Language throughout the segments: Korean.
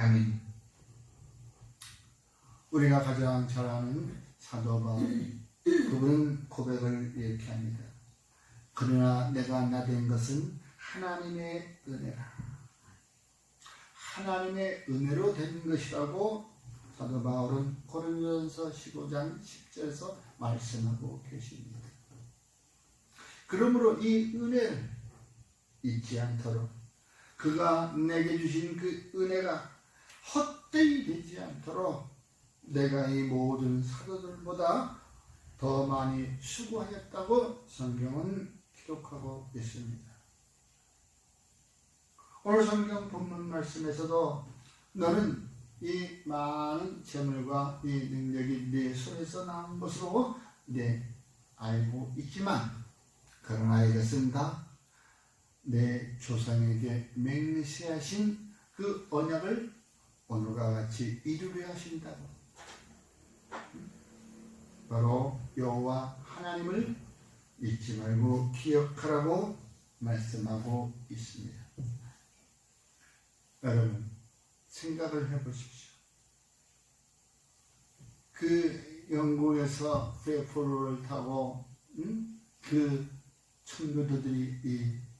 아멘. 우리가 가장 잘 아는 사도 바울이 그분은 고백을 이렇게 합니다. 그러나 내가 나된 것은 하나님의 은혜라. 하나님의 은혜로 된 것이라고 사도 바울은 고린도전서 15장 10절에서 말씀하고 계십니다. 그러므로 이 은혜를 잊지 않도록 그가 내게 주신 그 은혜가 헛되이 되지 않도록 내가 이 모든 사도들보다 더 많이 수고하였다고 성경은 기록하고 있습니다. 오늘 성경 본문 말씀에서도 너는 이 많은 재물과 이 능력이 네 손에서 나온 것으로 알고 있지만 그러나 이것은 다 내 조상에게 맹세하신 그 언약을 오늘과 같이 이루려 하신다고. 바로 여호와 하나님을 잊지 말고 기억하라고 말씀하고 있습니다. 여러분 생각을 해보십시오. 그 영국에서 페포로를 타고 그 청교도들이 이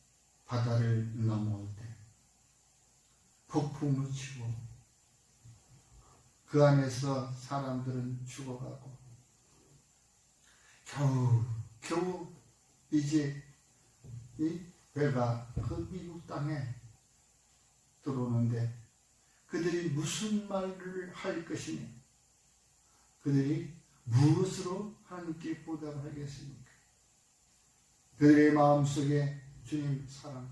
바다를 넘어올 때 폭풍을 치고 그 안에서 사람들은 죽어가고 겨우 이제 이 배가 그 미국 땅에 들어오는데 그들이 무슨 말을 할 것이니 그들이 무엇으로 하나님께 보답하겠습니까? 그들의 마음속에 주님 사랑,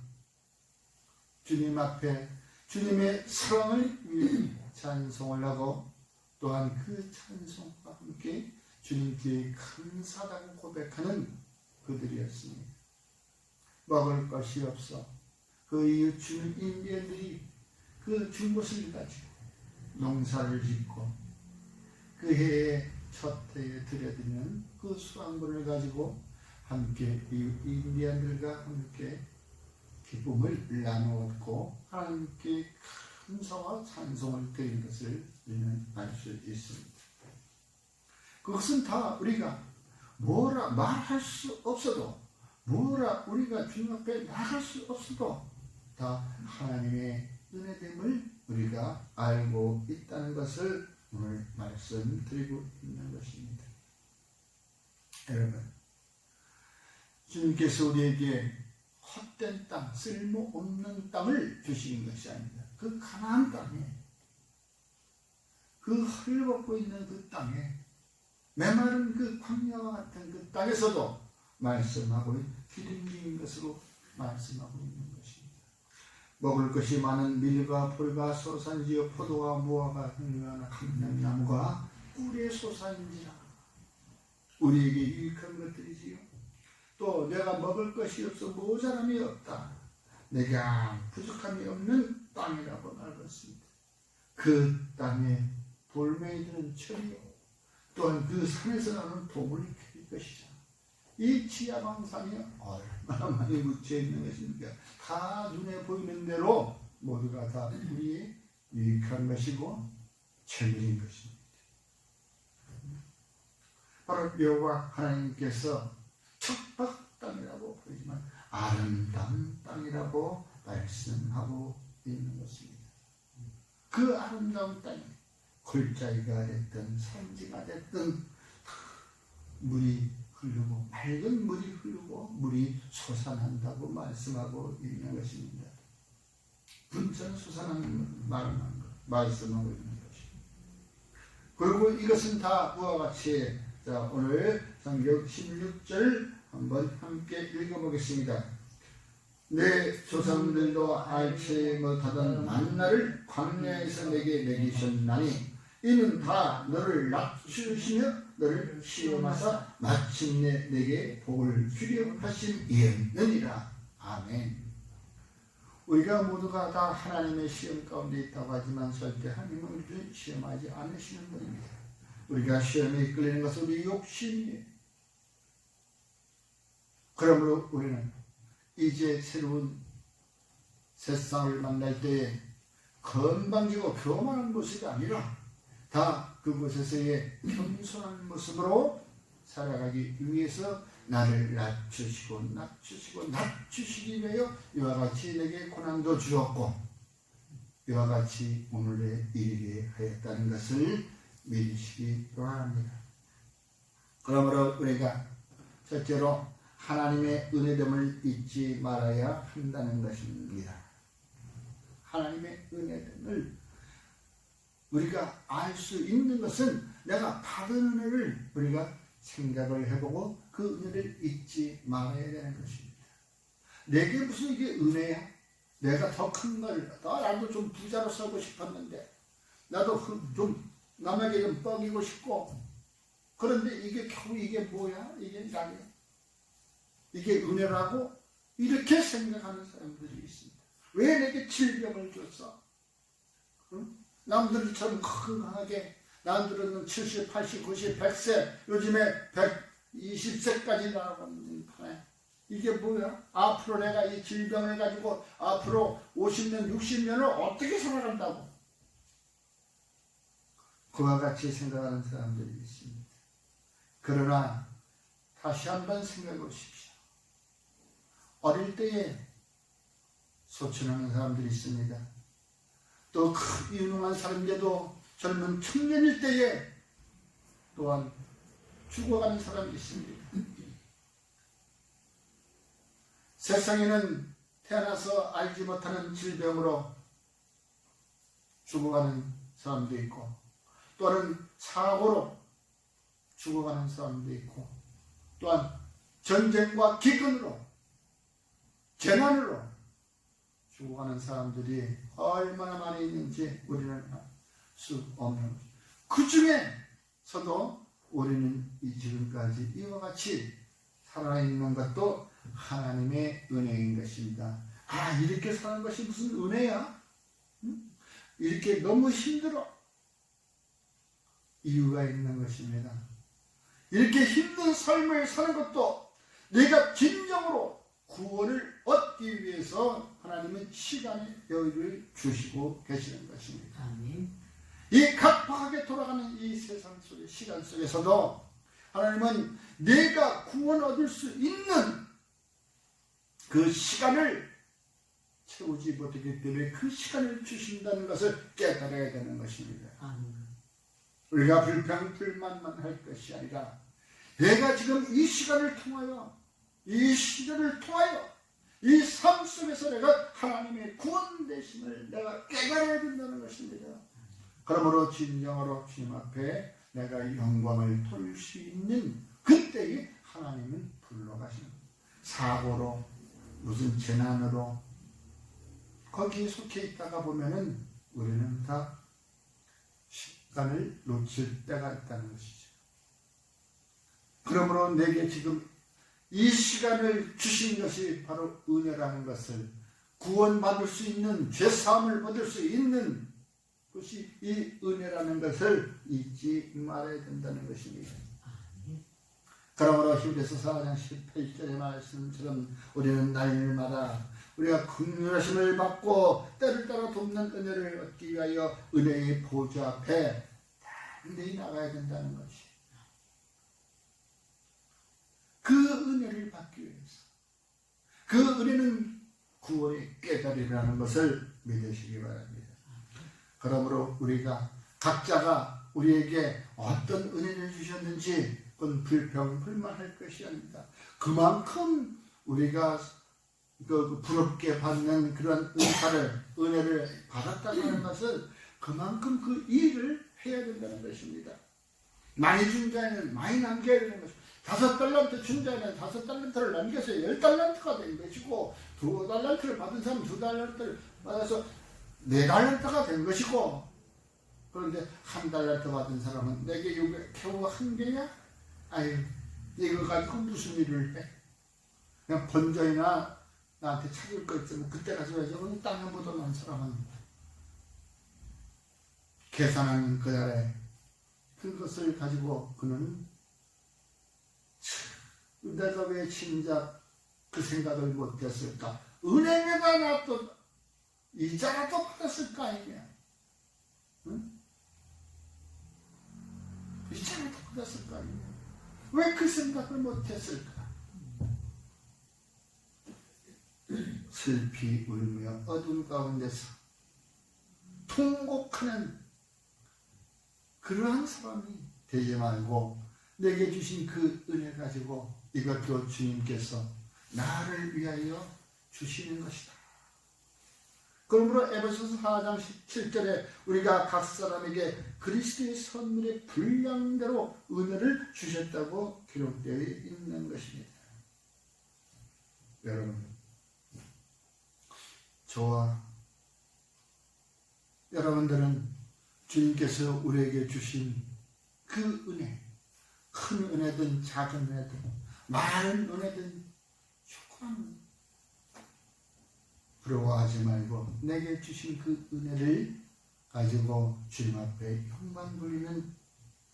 주님 앞에 주님의 사랑을 위해 찬송을 하고 또한 그 찬송과 함께 주님께 감사하다고 고백하는 그들이었습니다. 먹을 것이 없어 그 이웃 주는 인디언들이 그 준 것을 가지고 농사를 짓고 그 해에 첫 해에 드려드리는 그 수확물을 가지고 함께 이 인디언들과 함께 기쁨을 나누었고 하나님께 감사와 찬송을 드린 것을 우리는 알 수 있습니다. 그것은 다 우리가 뭐라 말할 수 없어도 뭐라 우리가 주님 앞에 나갈 수 없어도 다 하나님의 은혜됨을 우리가 알고 있다는 것을 오늘 말씀드리고 있는 것입니다. 여러분 주님께서 우리에게 헛된 땅, 쓸모없는 땅을 주시는 것이 아닙니다. 그 가나안 땅에 그 헐벗고 있는 그 땅에 메마른 그 광야와 같은 그 땅에서도 말씀하고 기름진 것으로 말씀하고 있는 것입니다. 먹을 것이 많은 밀과 폴과 소산지요 포도와 무화과 향료와 감람나무가 꿀의 소산지라. 우리에게 유익한 것들이지요. 또 내가 먹을 것이 없어 모자람이 없다. 내가 부족함이 없는 땅이라고 말했습니다. 그 땅에 돌멩이들은 철이요 또한 그 산에서 나오는 동물이 클 것이죠. 이 지하방산이 얼마나 많이 묻혀있는 것입니까? 다 눈에 보이는 대로 모두가 다 우리의 유익한 것이고 천일인 것입니다. 바로 여호와 하나님께서 척박 땅이라고 보이지만 아름다운 땅이라고 말씀하고 있는 것입니다. 그 아름다운 땅이 골짜기가 됐든 산지가 됐든 물이 흐르고 맑은 물이 흐르고 물이 솟아난다고 말씀하고 있는 것입니다. 분천 솟아나는 말씀하고 있는 것입니다. 그리고 이것은 다 그와 같이 오늘 성경 16절 한번 함께 읽어보겠습니다. 내 조상들도 알지 못하던 만나를 광야에서 내게 먹이셨나니 이는 다 너를 낮추시며 너를 시험하사 마침내 내게 복을 주려 하심이었느니라. 아멘. 우리가 모두가 다 하나님의 시험 가운데 있다고 하지만 절대 하나님은 우리를 시험하지 않으시는 분입니다. 우리가 시험에 이끌리는 것은 우리 욕심이에요. 그러므로 우리는 이제 새로운 세상을 만날 때에 건방지고 교만한 모습이 아니라 다 그곳에서의 겸손한 모습으로 살아가기 위해서 나를 낮추시기 위하여 이와 같이 내게 고난도 주었고 이와 같이 오늘에 이르게 하였다는 것을 믿으시기 바랍니다. 그러므로 우리가 첫째로 하나님의 은혜됨을 잊지 말아야 한다는 것입니다. 하나님의 은혜됨을 우리가 알 수 있는 것은 내가 받은 은혜를 우리가 생각을 해보고 그 은혜를 잊지 말아야 되는 것입니다. 내게 무슨 이게 은혜야? 내가 더 큰 걸, 나도 좀 부자로 살고 싶었는데 나도 좀 남에게 좀 뻐기고 싶고 그런데 이게 겨우 이게 뭐야? 이게 나야? 이게 은혜라고? 이렇게 생각하는 사람들이 있습니다. 왜 내게 질병을 줬어? 응? 남들처럼 건강하게 남들은 70, 80, 90, 100세 요즘에 120세까지 나아가는 판에 이게 뭐야? 앞으로 내가 이 질병을 가지고 앞으로 50년, 60년을 어떻게 살아간다고? 그와 같이 생각하는 사람들이 있습니다. 그러나 다시 한번 생각해 보십시오. 어릴 때에 소천하는 사람들이 있습니다. 또 유능한 사람인데도 젊은 청년일 때에 또한 죽어가는 사람이 있습니다. 세상에는 태어나서 알지 못하는 질병으로 죽어가는 사람도 있고 또는 사고로 죽어가는 사람도 있고 또한 전쟁과 기근으로 재난으로 죽어가는 사람들이 얼마나 많이 있는지 우리는 알 수 없는 것입니다. 그 중에서도 우리는 지금까지 이와 같이 살아있는 것도 하나님의 은혜인 것입니다. 이렇게 사는 것이 무슨 은혜야? 응? 이렇게 너무 힘들어. 이유가 있는 것입니다. 이렇게 힘든 삶을 사는 것도 내가 진정으로 구원을 얻기 위해서 하나님은 시간의 여유를 주시고 계시는 것입니다. 아멘. 이 각박하게 돌아가는 이 세상 속의 시간 속에서도 하나님은 내가 구원 얻을 수 있는 그 시간을 채우지 못하기 때문에 그 시간을 주신다는 것을 깨달아야 되는 것입니다. 우리가 불평불만만 할 것이 아니라 내가 지금 이 시간을 통하여 이 시간을 통하여 이 삶 속에서 내가 하나님의 구원 되심을 내가 깨달아야 된다는 것입니다. 그러므로 진정으로 주님 앞에 내가 영광을 돌릴 수 있는 그때에 하나님은 불러가시는 겁니다. 사고로 무슨 재난으로 거기에 속해 있다가 보면은 우리는 다 시간을 놓칠 때가 있다는 것이죠. 그러므로 내게 지금 이 시간을 주신 것이 바로 은혜라는 것을 구원받을 수 있는 죄사함을 받을 수 있는 것이 이 은혜라는 것을 잊지 말아야 된다는 것입니다. 그러므로 히브리서 4장 18절의 말씀처럼 우리는 날마다 우리가 긍휼하심을 받고 때를 따라 돕는 은혜를 얻기 위하여 은혜의 보좌 앞에 담대히 나가야 된다는 것이 그 은혜를 받기 위해서 그 은혜는 구원의 깨달이라는 것을 믿으시기 바랍니다. 그러므로 우리가 각자가 우리에게 어떤 은혜를 주셨는지 그건 불평불만할 것이 아닙니다. 그만큼 우리가 부럽게 받는 그런 은혜를 받았다는 것은 그만큼 그 일을 해야 된다는 것입니다. 많이 준 자에는 많이 남겨야 되는 것입니다. 5달란트 준 자에는 5달란트를 남겨서 10달란트가 된 것이고 2달란트를 받은 사람은 2달란트를 받아서 4달란트가 된 것이고 그런데 1달란트 받은 사람은 내게 이게 겨우 1개야? 아유 이거 가지고 무슨 일을 해? 그냥 번전이나 나한테 찾을 거 있으면 그때 가져야지. 오늘 땅에 묻어난 사람은 계산하는 그날에 그것을 가지고 그는 내가 왜 진작 그 생각을 못했을까? 은행에다 놔뒀 이자라도 받았을 거 아니냐? 응? 이자라도 받았을 거 아니냐? 왜 그 생각을 못했을까? 슬피 울며 어둠 가운데서 통곡하는 그러한 사람이 되지 말고 내게 주신 그 은혜 가지고 이것도 주님께서 나를 위하여 주시는 것이다. 그러므로 에베소서 4장 17절에 우리가 각 사람에게 그리스도의 선물의 분량대로 은혜를 주셨다고 기록되어 있는 것입니다. 여러분, 저와 여러분들은 주님께서 우리에게 주신 그 은혜, 큰 은혜든 작은 은혜든 많은 은혜든 조그만 은혜, 부러워하지 말고 내게 주신 그 은혜를 가지고 주님 앞에 영광 돌리는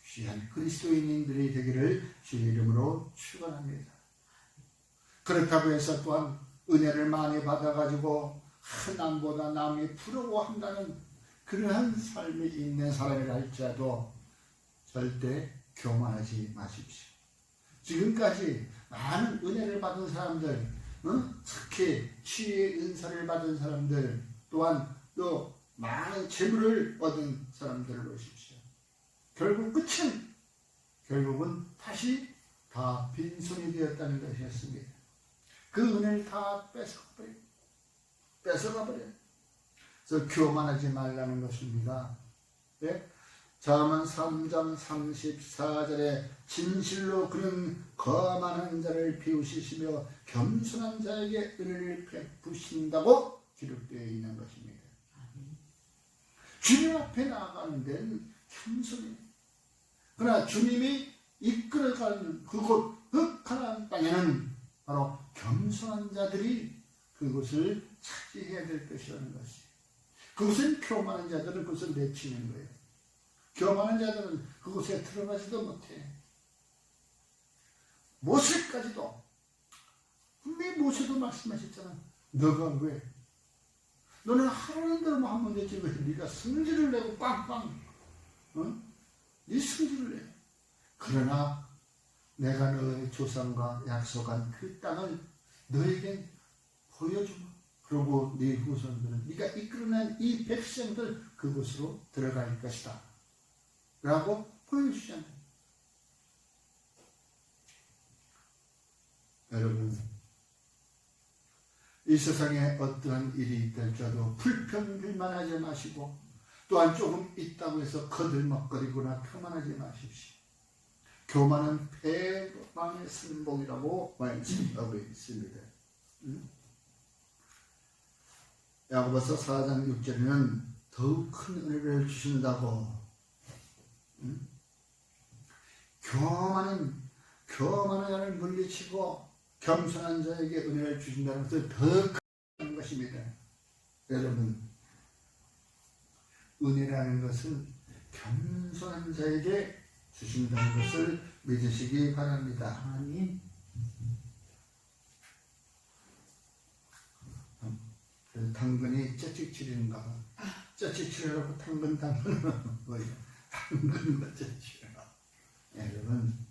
귀한 그리스도인들이 되기를 주의 이름으로 축원합니다. 그렇다고 해서 또한 은혜를 많이 받아가지고 남보다 남이 부러워한다는 그러한 삶이 있는 사람이라 할지라도 절대 교만하지 마십시오. 지금까지 많은 은혜를 받은 사람들, 특히 치유의 은사를 받은 사람들, 또한 또 많은 재물을 얻은 사람들을 보십시오. 결국은 다시 다 빈손이 되었다는 것이었습니다. 그 은혜를 다 뺏어가버려요. 그래서 교만하지 말라는 것입니다. 네? 잠언 3장 34절에 진실로 그는 거만한 자를 비우시시며 겸손한 자에게 은혜를 베푸신다고 기록되어 있는 것입니다. 주님 앞에 나아가는 데는 겸손이에요. 그러나 주님이 이끌어가는 그곳 흑하나안 땅에는 바로 겸손한 자들이 그곳을 차지해야 될 것이라는 것이에요. 그곳은 교만한 자들은 그것을 내치는 거예요. 교만한 자들은 그곳에 들어가지도 못해. 모세까지도 분명히 모세도 말씀하셨잖아. 너가 왜? 너는 하라는 대로만 하면 되지 왜 네가 승질을 내고 빵빵 네 승질을 내. 그러나 내가 너의 조상과 약속한 그 땅을 너에게 보여주마. 그리고 네 후손들은 네가 이끌어낸 이 백성들 그곳으로 들어갈 것이다 라고 보여주잖아요. 여러분, 이 세상에 어떠한 일이 있더라도 불평불만하지 마시고 또한 조금 있다고 해서 거들먹거리거나 교만하지 마십시오. 교만은 패망의 승복이라고 말씀하고 있습니다. 야고보서 4장 6절에는 더욱 큰 은혜를 주신다고 교만한 자를 물리치고 겸손한 자에게 은혜를 주신다는 것을 더 큰 것입니다. 여러분, 은혜라는 것은 겸손한 자에게 주신다는 것을 믿으시기 바랍니다. 아멘. 당근이 째찍치는가 봐. 째찍치려고 당근 뭐예요? 당근과 째찍치려. 여러분,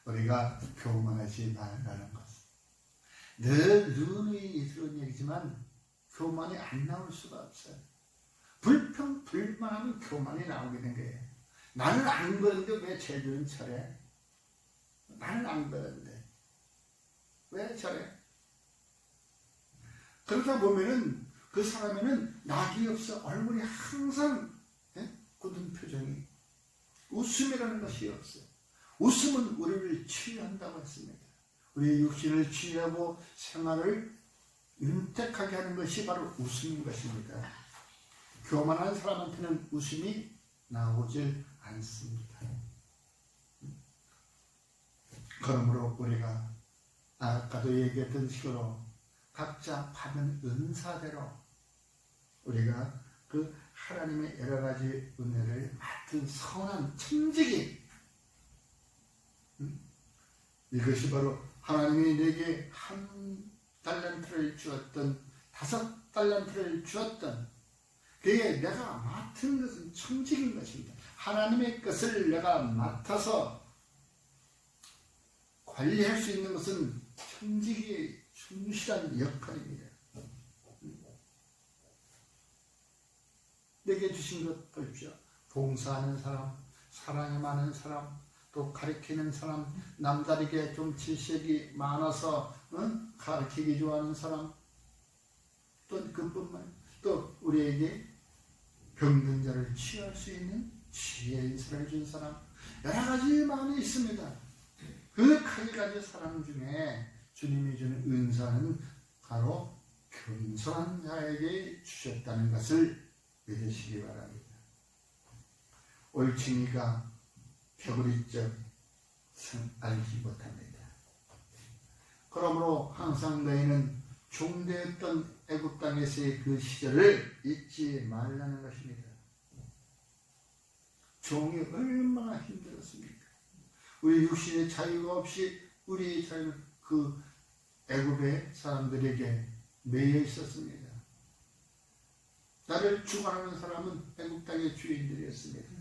우리가 교만하지 말라는 것. 늘 눈이 있는 얘기지만 교만이 안 나올 수가 없어요. 불평불만하면 교만이 나오게 된 거예요. 나는 안 그런데 왜 쟤들은 저래? 나는 안 그런데 왜 저래? 그러다 보면은 그 사람에는 낙이 없어. 얼굴이 항상 굳은 표정이. 웃음이라는 것이 없어요. 웃음은 우리를 치유한다고 했습니다. 우리의 육신을 치유하고 생활을 윤택하게 하는 것이 바로 웃음인 것입니다. 교만한 사람한테는 웃음이 나오질 않습니다. 그러므로 우리가 아까도 얘기했던 식으로 각자 받은 은사대로 우리가 그 하나님의 여러 가지 은혜를 맡은 선한 청지기, 이것이 바로 하나님이 내게 한 달란트를 주었던 5달란트를 주었던 그게 내가 맡은 것은 청직인 것입니다. 하나님의 것을 내가 맡아서 관리할 수 있는 것은 청직이 충실한 역할입니다. 내게 주신 것 보십시오. 봉사하는 사람, 사랑이 많은 사람, 또 가르치는 사람, 남다르게 좀 지식이 많아서 가르치기 좋아하는 사람, 또 그뿐만 또 우리에게 병든 자를 치유할 수 있는 지혜의 인사를 준 사람, 여러 가지 많이 있습니다. 그 가지 사람 중에 주님이 주는 은사는 바로 겸손한 자에게 주셨다는 것을 믿으시기 바랍니다. 올챙이가 벼구리적 알지 못합니다. 그러므로 항상 너희는 종되었던 애굽 땅에서의 그 시절을 잊지 말라는 것입니다. 종이 얼마나 힘들었습니까? 우리 육신의 자유가 없이 우리의 자유 그 애굽의 사람들에게 매여 있었습니다. 나를 주관하는 사람은 애굽 땅의 주인들이었습니다.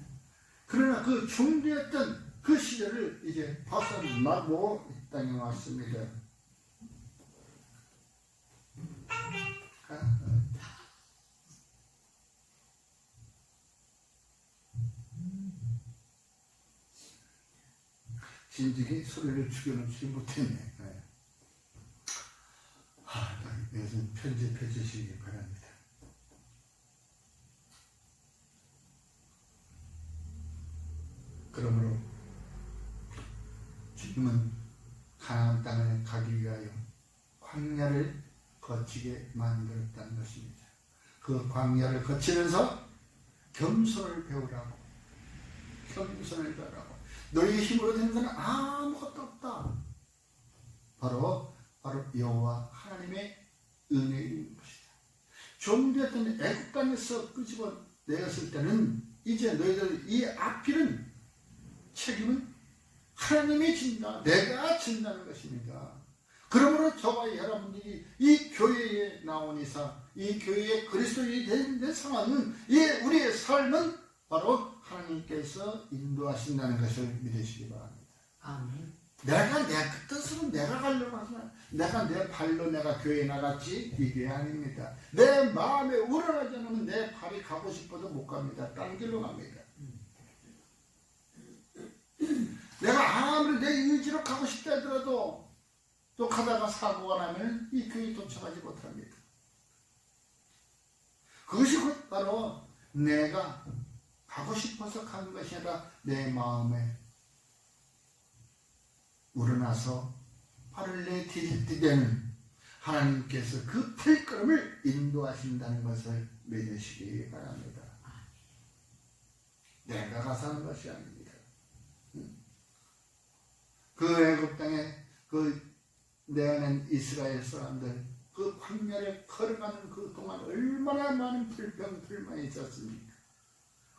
그러나 그 종되었던 그 시절을 이제 벗어나고 이 땅에 왔습니다. 진즉에 소리를 죽여놓지 못했네. 이것은 편집해 주시기 바랍니다. 그러므로 지금은 가나안 땅을 가기 위하여 광야를 거치게 만들었다는 것입니다. 그 광야를 거치면서 겸손을 배우라고, 겸손을 배우라고. 너희의 힘으로 된 것은 아무것도 없다. 바로 여호와 하나님의 은혜인 것이다. 종되었던 애굽 땅에서 끄집어 내었을 때는 이제 너희들 이 앞길은 책임은 하나님이 진다. 내가 진다는 것입니다. 그러므로 저와 여러분들이 이 교회에 나온 이상, 이 교회의 그리스도인이 된 상황은 우리의 삶은 바로 하나님께서 인도하신다는 것을 믿으시기 바랍니다. 아멘. 내가 내 뜻으로 내가 가려고 하지만 내가 내 발로 내가 교회에 나갔지 이게 아닙니다. 내 마음에 우러나지 않으면 내 발이 가고 싶어도 못 갑니다. 딴 길로 갑니다. 내가 아무리 내 의지로 가고 싶다 하더라도 또 가다가 사고가 나면 이 교회에 도착하지 못합니다. 그것이 곧 바로 내가 가고 싶어서 가는 것이 아니라 내 마음에 우러나서 발을 내디디되는 하나님께서 그 발걸음을 인도하신다는 것을 믿으시기 바랍니다. 내가 가서 하는 것이 아닙니다. 그 애굽 땅에 그 내어낸 이스라엘 사람들 그 광야를 걸어가는 그 동안 얼마나 많은 불평불만이 있었습니까?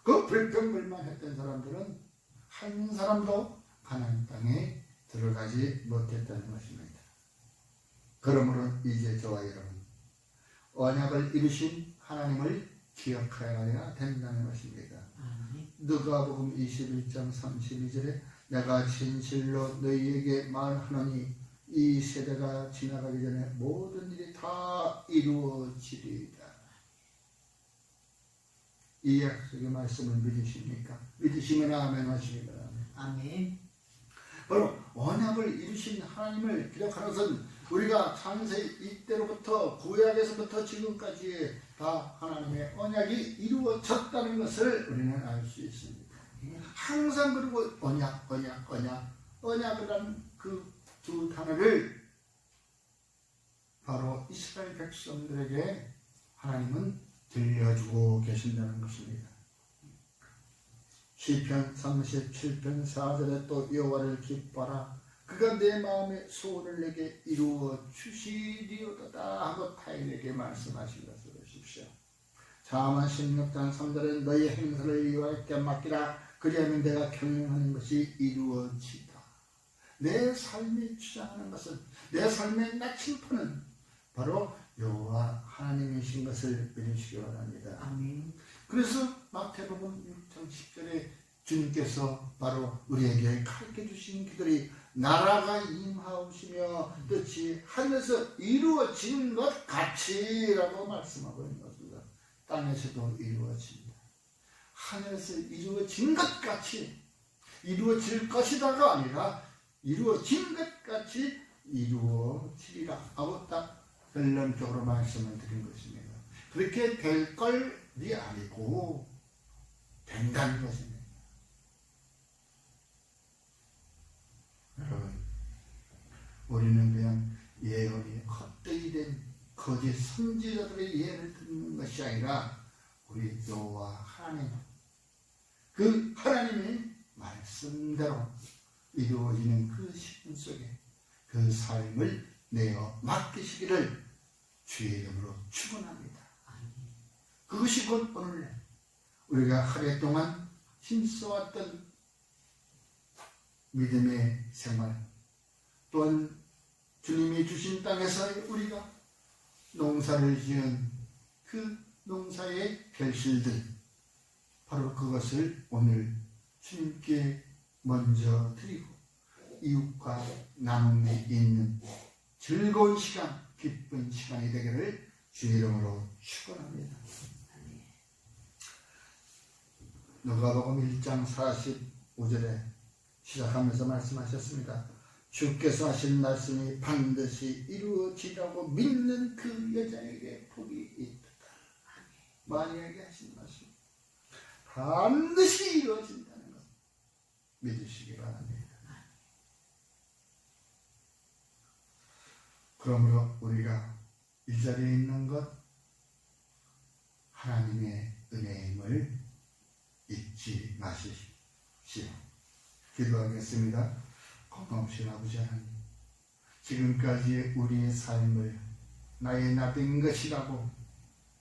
그 불평불만했던 사람들은 한 사람도 가나안 땅에 들어가지 못했다는 것입니다. 그러므로 이제 저와 여러분 언약을 이루신 하나님을 기억하여야 된다는 것입니다. 누가복음 21장 32절에 내가 진실로 너희에게 말하노니 이 세대가 지나가기 전에 모든 일이 다 이루어지리이다. 이 약속의 말씀을 믿으십니까? 믿으시면 아멘 하시기 바랍니다. 아멘. 바로 언약을 이루신 하나님을 기억하는 것은 우리가 창세 이때로부터 구약에서부터 지금까지 다 하나님의 언약이 이루어졌다는 것을 우리는 알 수 있습니다. 항상 그리고 언약이라는 그 두 단어를 바로 이스라엘 백성들에게 하나님은 들려주고 계신다는 것입니다. 시편 37편 4절에 또 여호와를 기뻐하라 그가 내 마음의 소원을 내게 이루어 주시리로다 하고 타인에게 말씀하신 것을 보십시오. 잠언 16장 3절에 너희 행사를 여호와께 맡기라 그리하면 내가 경영하는 것이 이루어지다. 내 삶이 주장하는 것은 내 삶의 나침판은 바로 여호와 하나님이신 것을 믿으시기 바랍니다. 아멘. 그래서 마태복음 6장 10절에 주님께서 바로 우리에게 가르쳐 주신 기도리 나라가 임하오시며 뜻이 하늘에서 이루어지는 것 같이라고 말씀하고 있는 것입니다. 땅에서도 이루어집니다. 하늘에서 이루어진 것 같이 이루어질 것이다가 아니라 이루어진 것 같이 이루어지리라 하고 딱 결론적으로 말씀을 드린 것입니다. 그렇게 될 걸이 아니고 된다는 것입니다. 여러분, 우리는 그냥 예언이 헛되이 된 거짓 선지자들의 예언을 듣는 것이 아니라 우리 여호와 하나님, 그 하나님의 말씀대로 이루어지는 그 시간 속에 그 삶을 내어 맡기시기를 주의 이름으로 축원합니다. 그것이 곧 오늘 우리가 한 해 동안 힘써왔던 믿음의 생활, 또한 주님이 주신 땅에서 우리가 농사를 지은 그 농사의 결실들, 바로 그것을 오늘 주님께 먼저 드리고 이웃과 나눔에 있는 즐거운 시간, 기쁜 시간이 되기를 주의 이름으로 축원합니다. 누가복음 1장 45절에 시작하면서 말씀하셨습니다. 주께서 하신 말씀이 반드시 이루어지라고 믿는 그 여자에게 복이 있다. 마리아에게 하신 말씀 반드시 이루어진다는 것 믿으시기 바랍니다. 그러므로 우리가 이 자리에 있는 것 하나님의 은혜임을 잊지 마십시오. 기도하겠습니다. 고마우신 아버지 하나님, 지금까지 우리의 삶을 나의 나된 것이라고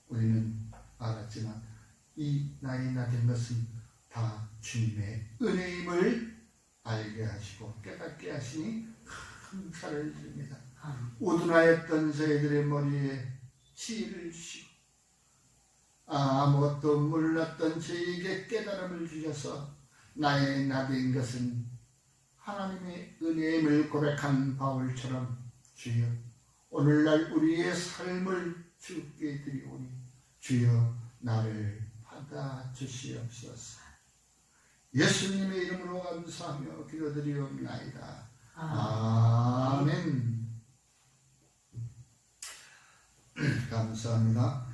우리는 알았지만 이 나의 나된 것은 다 주님의 은혜임을 알게 하시고 깨닫게 하시니 감사를 드립니다. 우둔하였던 저희들의 머리에 치를 주시고 아무것도 몰랐던 저희에게 깨달음을 주셔서 나의 나된 것은 하나님의 은혜임을 고백한 바울처럼 주여 오늘날 우리의 삶을 주께 드리오니 주여 나를 받아주시옵소서. 예수님의 이름으로 감사하며 기도드리옵나이다. 아멘. 감사합니다.